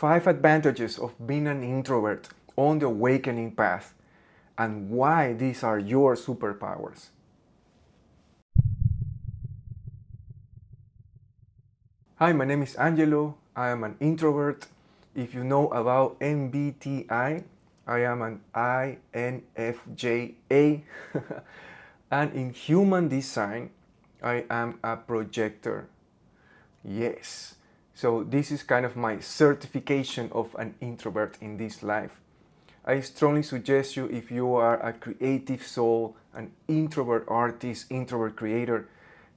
5 advantages of being an introvert on the awakening path and why these are your superpowers. Hi, my name is Angelo. I am an introvert. If you know about MBTI, I am an INFJ. And in human design, I am a projector. Yes. So this is kind of my certification of an introvert in this life. I strongly suggest you, if you are a creative soul, an introvert artist, introvert creator,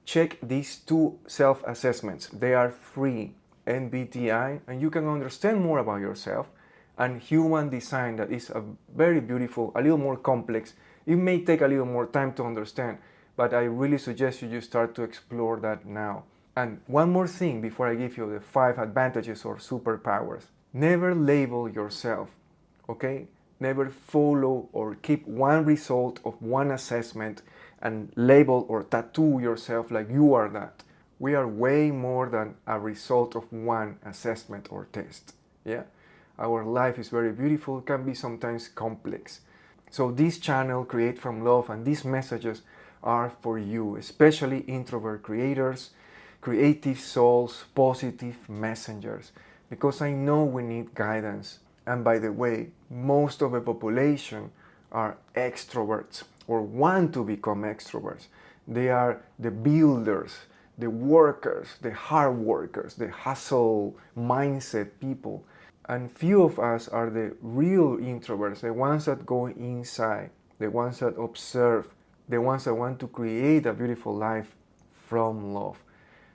check these 2 self-assessments. They are free, MBTI, and you can understand more about yourself, and human design, that is a very beautiful, a little more complex. It may take a little more time to understand, but I really suggest you start to explore that now. And one more thing before I give you the 5 advantages or superpowers. Never label yourself, okay? Never follow or keep one result of one assessment and label or tattoo yourself like you are that. We are way more than a result of one assessment or test. Yeah? Our life is very beautiful, can be sometimes complex. So this channel, Create from Love, and these messages are for you, especially introvert creators, creative souls, positive messengers, because I know we need guidance. And by the way, most of the population are extroverts or want to become extroverts. They are the builders, the workers, the hard workers, the hustle mindset people. And few of us are the real introverts, the ones that go inside, the ones that observe, the ones that want to create a beautiful life from love.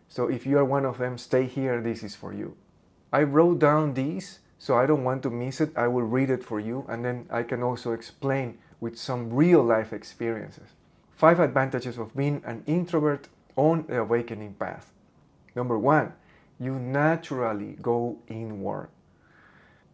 So if you are one of them, stay here, this is for you. I wrote down these, so I don't want to miss it. I will read it for you, and then I can also explain with some real life experiences. 5 advantages of being an introvert on the awakening path. Number 1, you naturally go inward.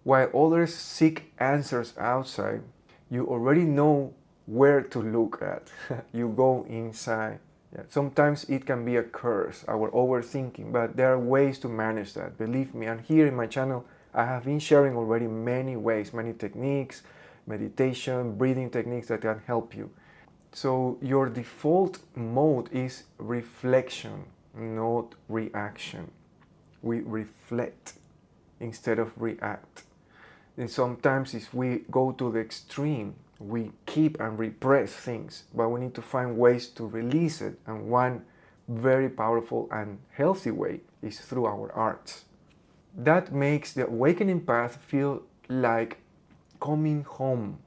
While others seek answers outside, you already know where to look at. You go inside. Yeah. Sometimes it can be a curse, our overthinking, but there are ways to manage that, believe me. And here in my channel, I have been sharing already many ways, many techniques, meditation, breathing techniques that can help you. So your default mode is reflection, not reaction. We reflect instead of react. And sometimes if we go to the extreme, we keep and repress things, but we need to find ways to release it. And one very powerful and healthy way is through our arts. That makes the awakening path feel like coming home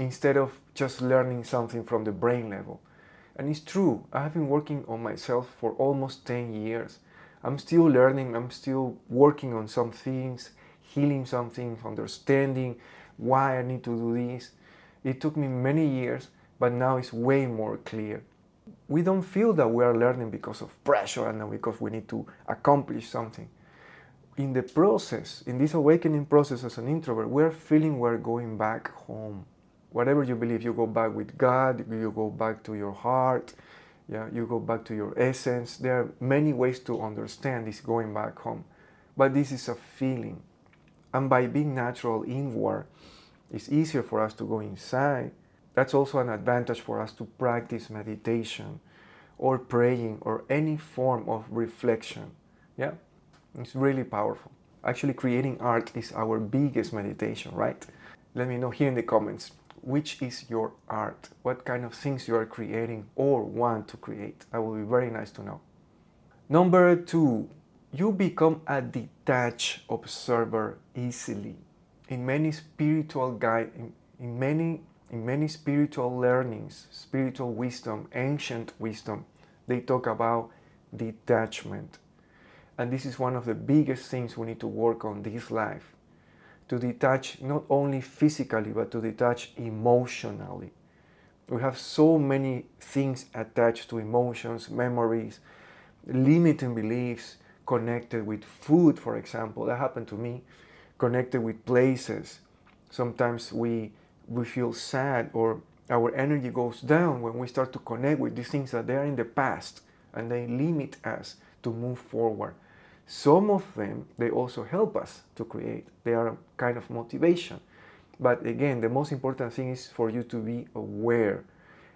instead of just learning something from the brain level. And it's true, I have been working on myself for almost 10 years. I'm still learning, I'm still working on some things, healing some things, understanding why I need to do this. It took me many years, but now it's way more clear. We don't feel that we are learning because of pressure and because we need to accomplish something. In the process, in this awakening process as an introvert, we're feeling we're going back home. Whatever you believe, you go back with God, you go back to your heart, yeah, you go back to your essence. There are many ways to understand this going back home, but this is a feeling. And by being natural inward, it's easier for us to go inside. That's also an advantage for us to practice meditation or praying or any form of reflection. Yeah, it's really powerful. Actually, creating art is our biggest meditation, right? Let me know here in the comments, which is your art? What kind of things you are creating or want to create? I will be very nice to know. Number 2, you become a detached observer easily. In many spiritual in many spiritual learnings, spiritual wisdom, ancient wisdom, they talk about detachment. And this is one of the biggest things we need to work on this life. To detach not only physically, but to detach emotionally. We have so many things attached to emotions, memories, limiting beliefs, connected with food, for example. That happened to me. Connected with places. Sometimes we feel sad or our energy goes down when we start to connect with these things that they are in the past and they limit us to move forward. Some of them, they also help us to create. They are kind of motivation. But again, the most important thing is for you to be aware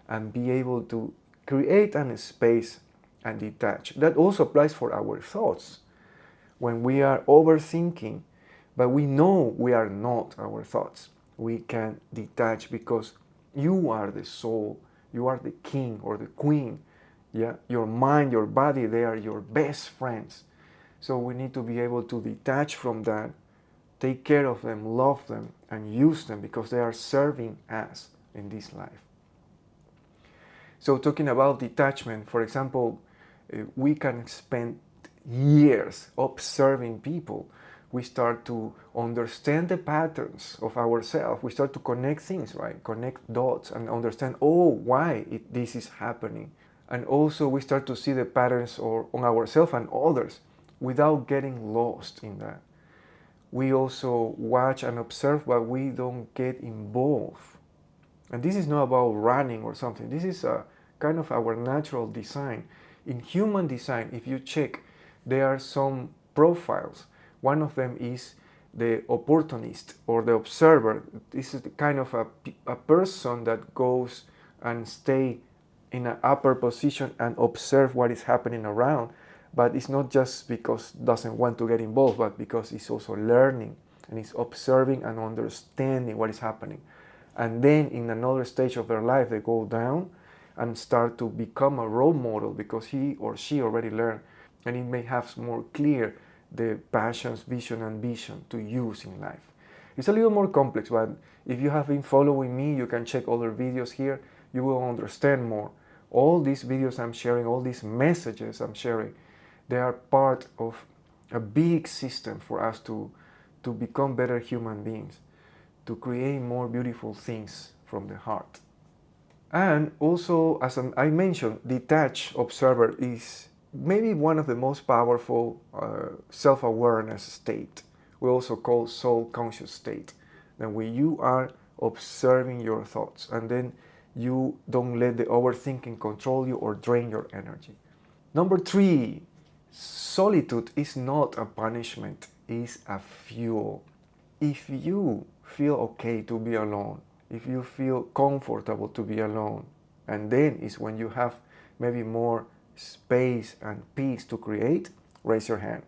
and be able to create a space and detach. That also applies for our thoughts. When we are overthinking, but we know we are not our thoughts, we can detach because you are the soul, you are the king or the queen. Yeah, your mind, your body, they are your best friends. So we need to be able to detach from that, take care of them, love them, and use them because they are serving us in this life. So talking about detachment, for example, we can spend years observing people. We start to understand the patterns of ourselves. We start to connect things, right? Connect dots and understand, oh, why this is happening. And also we start to see the patterns on ourselves and others without getting lost in that. We also watch and observe, but we don't get involved. And this is not about running or something. This is a kind of our natural design. In human design, if you check, there are some profiles. One of them is the opportunist or the observer. This is the kind of a person that goes and stay in an upper position and observe what is happening around. But it's not just because doesn't want to get involved, but because it's also learning and it's observing and understanding what is happening. And then in another stage of their life, they go down and start to become a role model because he or she already learned, and it may have more clear the passions, vision, and vision to use in life. It's a little more complex, but if you have been following me, you can check other videos here. You will understand more. All these videos I'm sharing, all these messages I'm sharing, they are part of a big system for us to become better human beings, to create more beautiful things from the heart. And also, as I mentioned, detached observer is maybe one of the most powerful self-awareness state. We also call soul conscious state. Then when you are observing your thoughts and then you don't let the overthinking control you or drain your energy. Number 3, solitude is not a punishment, it's a fuel. If you feel okay to be alone, if you feel comfortable to be alone, and then is when you have maybe more space and peace to create, raise your hand.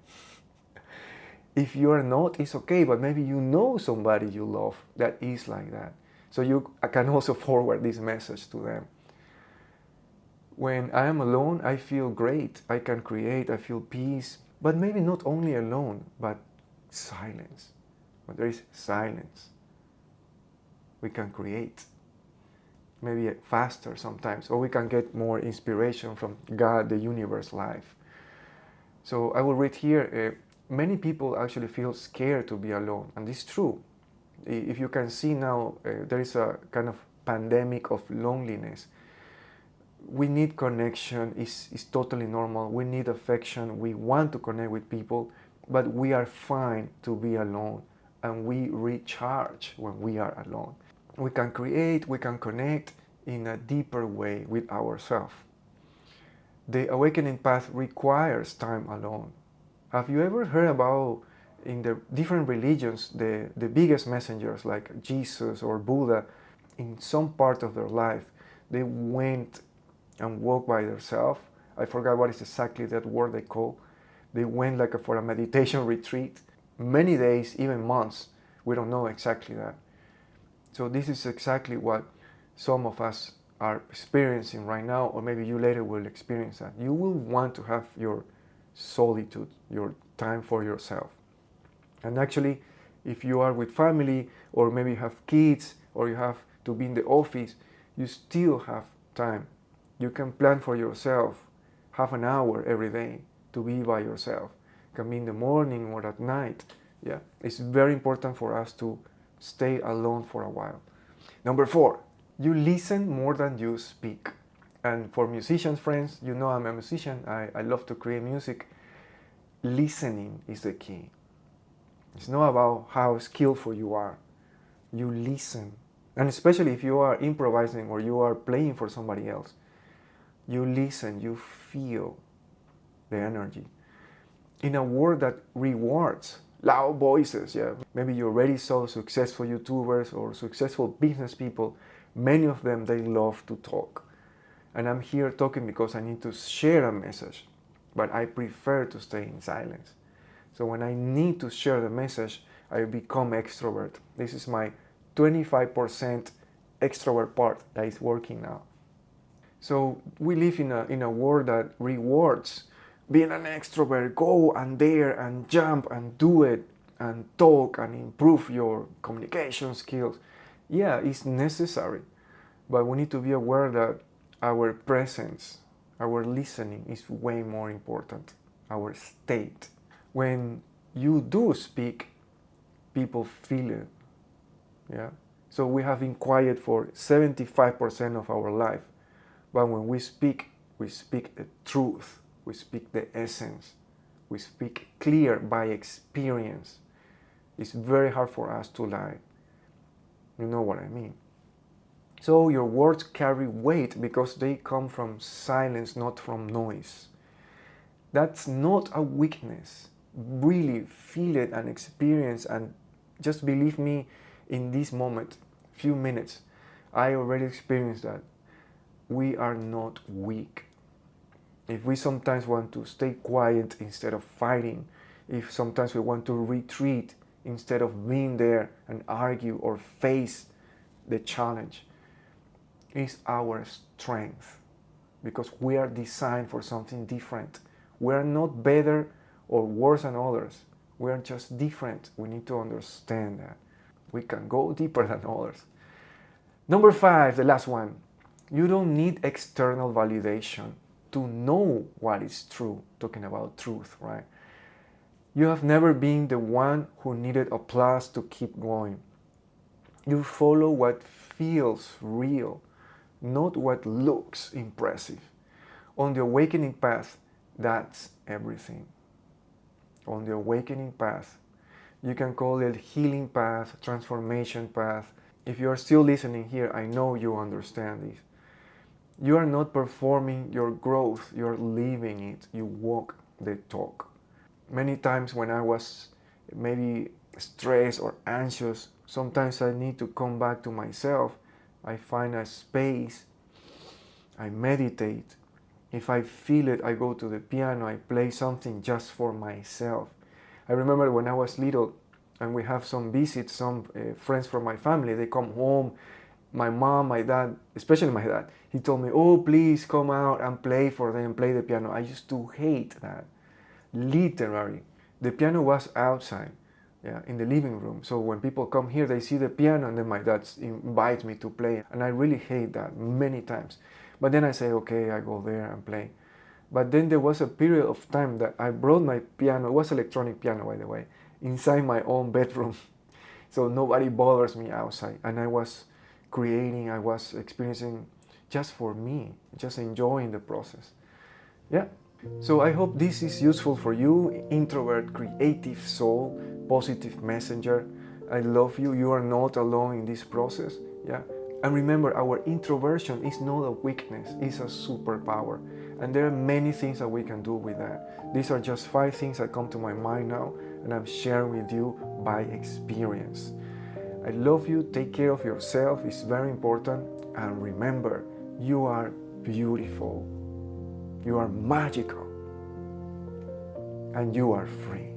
If you are not, it's okay, but maybe you know somebody you love that is like that. So you can also forward this message to them. When I am alone, I feel great. I can create, I feel peace, but maybe not only alone, but silence. When there is silence, we can create. Maybe faster sometimes, or we can get more inspiration from God, the universe, life. So I will read here, many people actually feel scared to be alone, and this is true. If you can see now, there is a kind of pandemic of loneliness. We need connection, it's totally normal. We need affection, we want to connect with people, but we are fine to be alone, and we recharge when we are alone. We can create, we can connect in a deeper way with ourselves. The awakening path requires time alone. Have you ever heard about, in the different religions, the biggest messengers like Jesus or Buddha, in some part of their life, they went and walked by themselves. I forgot what is exactly that word they call. They went like for a meditation retreat, many days, even months. We don't know exactly that. So this is exactly what some of us are experiencing right now, or maybe you later will experience that. You will want to have your solitude, your time for yourself. And actually, if you are with family, or maybe you have kids, or you have to be in the office, you still have time. You can plan for yourself half an hour every day to be by yourself. It can be in the morning or at night. Yeah, it's very important for us to stay alone for a while. Number 4, you listen more than you speak. And for musicians, friends, you know I'm a musician. I love to create music. Listening is the key. It's not about how skillful you are. You listen. And especially if you are improvising or you are playing for somebody else, you listen, you feel the energy. in a world that rewards loud voices. Yeah, maybe you already saw successful YouTubers or successful business people. Many of them, they love to talk. And I'm here talking because I need to share a message, but I prefer to stay in silence. So when I need to share the message, I become extrovert. This is my 25% extrovert part that is working now. So we live in a world that rewards being an extrovert. Go and dare and jump and do it and talk and improve your communication skills. Yeah, it's necessary, but we need to be aware that our presence, our listening is way more important, our state. When you do speak, people feel it. Yeah. So we have been quiet for 75% of our life. But when we speak the truth. We speak the essence. We speak clear by experience. It's very hard for us to lie. You know what I mean? So your words carry weight because they come from silence, not from noise. That's not a weakness. Really feel it and experience, and just believe me, in this moment, few minutes, I already experienced that. We are not weak. If we sometimes want to stay quiet instead of fighting, if sometimes we want to retreat instead of being there and argue or face the challenge, it's our strength, because we are designed for something different. We are not better or worse than others. We are just different. We need to understand that. We can go deeper than others. Number 5, the last one. You don't need external validation to know what is true. Talking about truth, right? You have never been the one who needed applause to keep going. You follow what feels real, not what looks impressive. On the awakening path, that's everything. On the awakening path, you can call it healing path, transformation path. If you are still listening here, I know you understand this. You are not performing your growth, you're living it. You walk the talk. Many times when I was maybe stressed or anxious, sometimes I need to come back to myself. I find a space, I meditate. If I feel it, I go to the piano, I play something just for myself. I remember when I was little and we have some visits, some friends from my family, they come home. My mom, my dad, especially my dad, he told me, oh, please come out and play for them, play the piano. I used to hate that. Literally. The piano was outside, yeah, in the living room. So when people come here, they see the piano and then my dad invites me to play. And I really hate that many times. But then I say, okay, I go there and play. But then there was a period of time that I brought my piano, it was electronic piano by the way, inside my own bedroom. So nobody bothers me outside. And I was creating, I was experiencing just for me, just enjoying the process. Yeah. So I hope this is useful for you, introvert, creative soul, positive messenger. I love you. You are not alone in this process. Yeah. And remember, our introversion is not a weakness, it's a superpower. And there are many things that we can do with that. These are just 5 things that come to my mind now, and I'm sharing with you by experience. I love you. Take care of yourself. It's very important. And remember, you are beautiful. You are magical. And you are free.